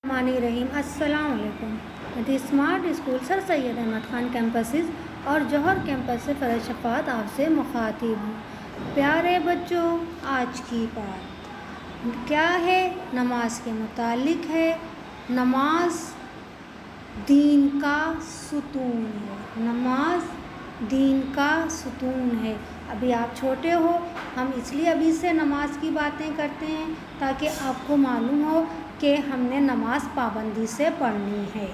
रहीम अस्सलाम वालेकुम। The smart school sir Syed Ahmad Khan campuses और जौहर कैंपस से फ़रज़ शफ़ात आपसे मुखातिब हूँ। प्यारे बच्चों, आज की बात क्या है? नमाज के मुतालिक है। नमाज दीन का सुतून है। नमाज दीन का सुतून है। अभी आप छोटे हो, हम इसलिए अभी से नमाज की बातें करते हैं ताकि आपको मालूम हो कि हमने नमाज पाबंदी से पढ़नी है।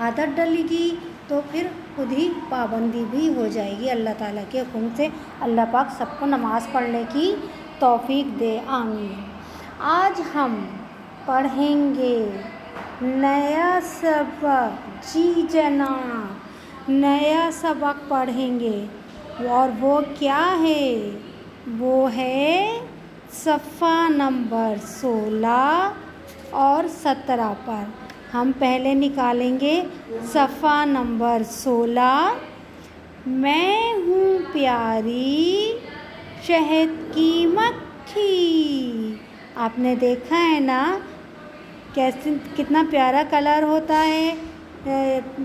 आदत डलेगी तो फिर खुद ही पाबंदी भी हो जाएगी। अल्लाह ताला के हुक्म से अल्लाह पाक सबको नमाज पढ़ने की तौफीक दे, आमीन। आज हम पढ़ेंगे नया सबक। जी जनाब, नया सबक पढ़ेंगे और वो क्या है? वो है सफ़ा नंबर 16 और 17 पर। हम पहले निकालेंगे सफ़ा नंबर 16। मैं हूँ प्यारी शहद की मक्खी। आपने देखा है ना कैसे कितना प्यारा कलर होता है,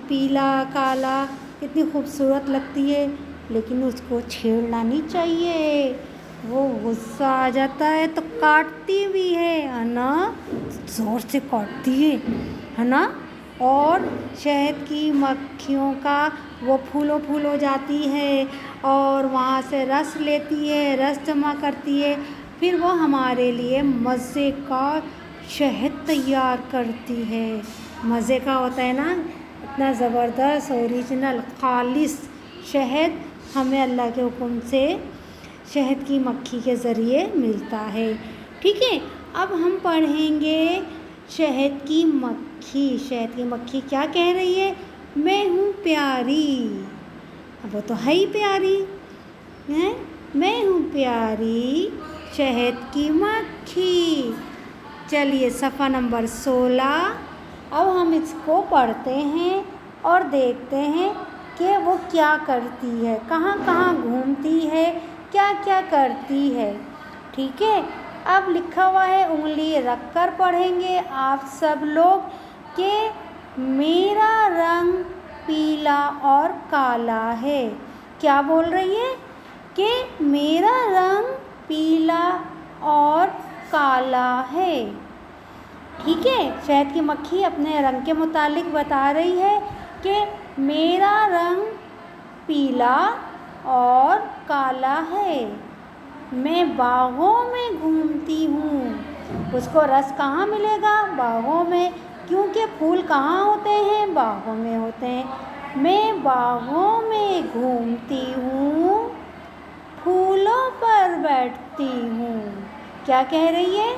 पीला काला, कितनी खूबसूरत लगती है। लेकिन उसको छेड़ना नहीं चाहिए, वो गुस्सा आ जाता है तो काटती भी है ना, ज़ोर से काटती है ना। और शहद की मक्खियों का वो फूलो फूल हो जाती है और वहाँ से रस लेती है, रस जमा करती है। फिर वो हमारे लिए मज़े का शहद तैयार करती है। मज़े का होता है ना, इतना ज़बरदस्त ओरिजिनल खालिस शहद हमें अल्लाह के हुक्म से शहद की मक्खी के ज़रिए मिलता है। ठीक है, अब हम पढ़ेंगे शहद की मक्खी। शहद की मक्खी क्या कह रही है? मैं हूँ प्यारी। अब वो तो है ही प्यारी है। मैं हूँ प्यारी शहद की मक्खी। चलिए सफ़ा नंबर 16, अब हम इसको पढ़ते हैं और देखते हैं कि वो क्या करती है, कहाँ कहाँ घूमती है, क्या क्या करती है। ठीक है, अब लिखा हुआ है, उंगली रख कर पढ़ेंगे आप सब लोग कि मेरा रंग पीला और काला है। क्या बोल रही है? कि मेरा रंग पीला और काला है। ठीक है, शहद की मक्खी अपने रंग के मुतालिक बता रही है कि मेरा रंग पीला और काला है। मैं बागों में घूमती हूँ। उसको रस कहाँ मिलेगा? बागों में, क्योंकि फूल कहाँ होते हैं? बागों में होते हैं। मैं बागों में घूमती हूँ, फूलों पर बैठती हूँ। क्या कह रही है?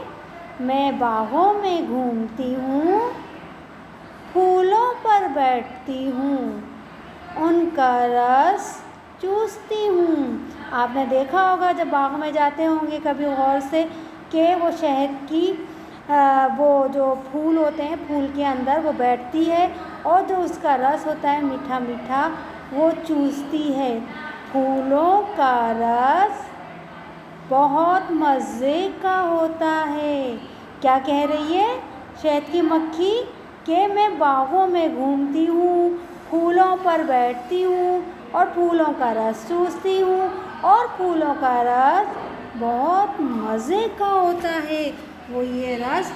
मैं बागों में घूमती हूँ, फूलों पर बैठती हूँ, उनका रस चूसती हूँ। आपने देखा होगा जब बाग में जाते होंगे कभी गौर से कि वो शहद की वो जो फूल होते हैं, फूल के अंदर वो बैठती है और जो उसका रस होता है मीठा मीठा, वो चूसती है। फूलों का रस बहुत मज़े का होता है। क्या कह रही है शहद की मक्खी? कि मैं बागों में घूमती हूँ, फूलों पर बैठती हूँ और फूलों का रस चूसती हूँ और फूलों का रस बहुत मज़े का होता है। वो ये रस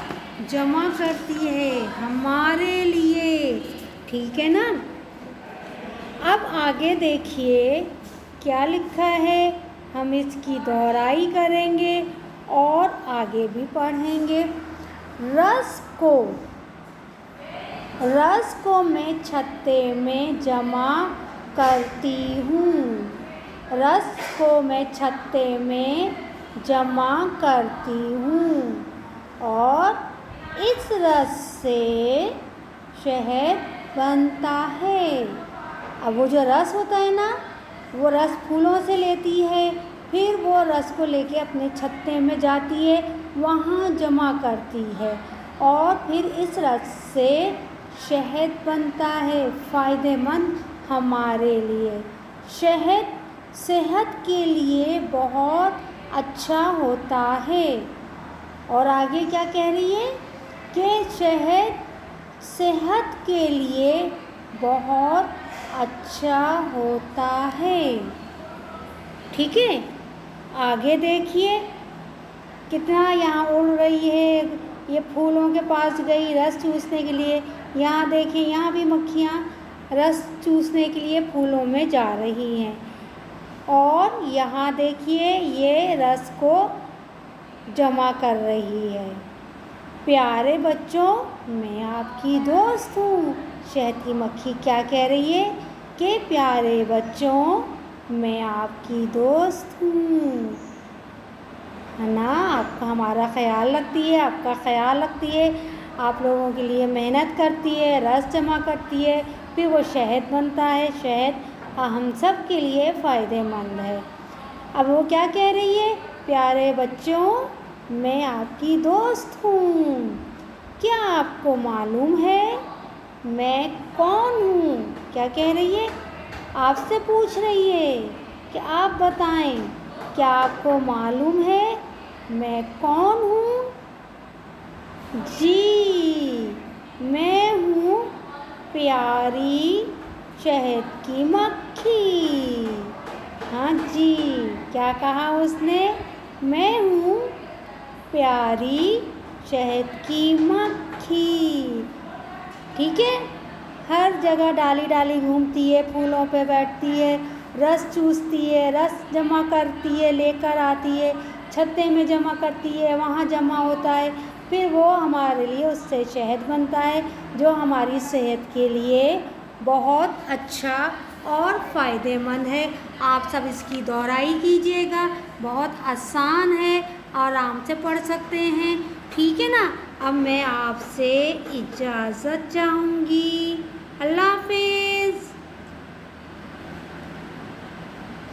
जमा करती है हमारे लिए। ठीक है ना। अब आगे देखिए क्या लिखा है, हम इसकी दोहराई करेंगे और आगे भी पढ़ेंगे। रस को मैं छत्ते में जमा करती हूँ। रस को मैं छत्ते में जमा करती हूँ और इस रस से शहद बनता है। अब वो जो रस होता है ना, वो रस फूलों से लेती है, फिर वो रस को लेके अपने छत्ते में जाती है, वहाँ जमा करती है और फिर इस रस से शहद बनता है, फ़ायदेमंद हमारे लिए। शहद सेहत के लिए बहुत अच्छा होता है। और आगे क्या कह रही है कि शहद صحت کے لیے بہت اچھا ہوتا ہے۔ ٹھیک ہے، آگے دیکھیے کتنا یہاں اڑ رہی ہے، یہ پھولوں کے پاس گئی رس چوسنے کے لیے۔ یہاں دیکھیں، یہاں بھی مکھیاں رس چوسنے کے لیے پھولوں میں جا رہی ہیں، اور یہاں دیکھیے یہ رس کو جمع کر رہی ہے۔ پیارے بچوں، میں آپ کی دوست ہوں۔ شہد کی مکھی کیا کہہ رہی ہے کہ پیارے بچوں، میں آپ کی دوست ہوں، ہے نا؟ آپ کا ہمارا خیال رکھتی ہے، آپ کا خیال رکھتی ہے، آپ لوگوں کے لیے محنت کرتی ہے، رس جمع کرتی ہے، پھر وہ شہد بنتا ہے۔ شہد ہم سب کے لیے فائدہ مند ہے۔ اب وہ کیا کہہ رہی ہے؟ پیارے بچوں، میں آپ کی دوست ہوں۔ کیا آپ کو معلوم ہے میں کون ہوں؟ کیا کہہ رہی ہے؟ آپ سے پوچھ رہی ہے کہ آپ بتائیں، کیا آپ کو معلوم ہے میں کون ہوں؟ جی، میں ہوں پیاری شہد کی مکھی۔ ہاں جی، کیا کہا اس نے؟ میں ہوں پیاری شہد کی مکھی۔ ٹھیک ہے، ہر جگہ ڈالی ڈالی گھومتی ہے، پھولوں پہ بیٹھتی ہے، رس چوستی ہے، رس جمع کرتی ہے، لے کر آتی ہے، چھتے میں جمع کرتی ہے، وہاں جمع ہوتا ہے، پھر وہ ہمارے لیے اس سے شہد بنتا ہے جو ہماری صحت کے لیے بہت اچھا اور فائدہ مند ہے۔ آپ سب اس کی دہرائی کیجیے گا، بہت آسان ہے، آرام سے پڑھ سکتے ہیں۔ ٹھیک ہے نا؟ اب میں آپ سے اجازت چاہوں گی۔ اللہ حافظ۔